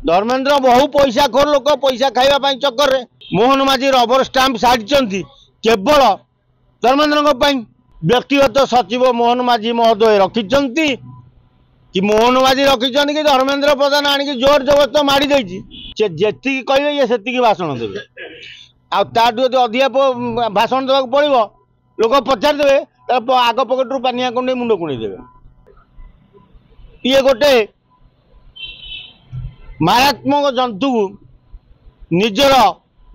धर्मेंद्र बहु पैसा खोर लोक पैसा खाइबा चक्कर रे मोहन माझी रबर स्टाम्प साड़ी केवल धर्मेंद्र व्यक्तिगत सचिव मोहन माझी महोदय रखिंट कि मोहन माझी रखिंट कि धर्मेंद्र प्रधान आणिक जोर जबरदस्त माड़ी देती जी कहे ये से भाषण देवे आठू अधिक भाषण देवाक पड़ो लोक पचार देवे आग पकेट पानिया कुंडे मुंड कुणी देवे ये गोटे मारात्मक जंतु निजर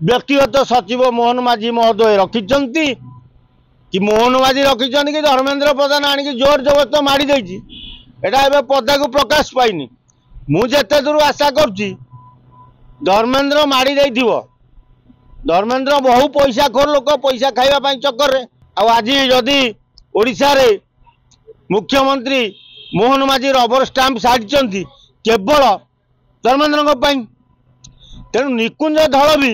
व्यक्तिगत सचिव मोहन माझी महोदय रखिंट कि मोहन माझी रखिंट कि धर्मेंद्र प्रधान आणिक जोर जबरदस्त माड़ी देती एटा पदा को प्रकाश पाइनी मुझे दूर आशा करुच्ची धर्मेंद्र माड़ी देथिबो धर्मेंद्र बहु पैसा खोर लोक पैसा खाइबा चक्कर रे आज जदि ओडिशा रे मुख्यमंत्री मोहन माझी रबर स्टाम्प साड़ी केवल धर्मेंद्र तेणु निकुंज धड़ भी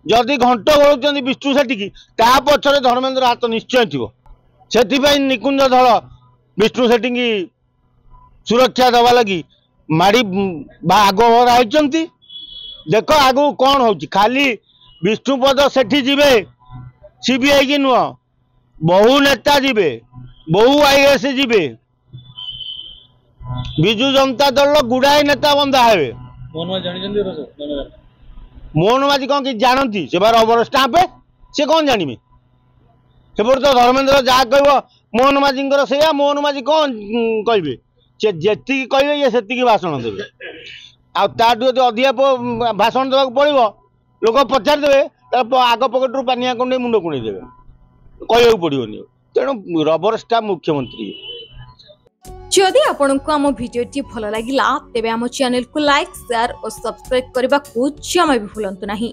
जदि घंट गलुंट विष्णु सेठी की पछरे धर्मेंद्र हाथ निश्चय थी निकुंज धड़ विष्णु सेठी की सुरक्षा दवा लगी माड़ी आग बराई देख आगु कौन हो खाली विष्णुपद सेठी जीवे सीबीआई की नुह बहु नेता जीवे बहु आईएएस जीवे विजु जनता दल गुड़ाए नेता बंधा हे मोहन माझी कौन कि जानती से रबर स्टाम्प से कौन जानवे से तो धर्मेंद्र जहाँ कह मोहन माझी से मोहन माझी कौन कहे से जी कहे ये से भाषण देवे आठू अधिक भाषण देवाक पड़ो लोक पचार देवे आग पकेट पानिया कुंडे मुंड कुणी देवे कह पड़ोनी तेणु रबर स्टाम्प मुख्यमंत्री जदि आपंक आम भिडी भल लगा तेब आम चैनल को लाइक शेयर और सब्सक्राइब करने को जमा भी भूलु नहीं।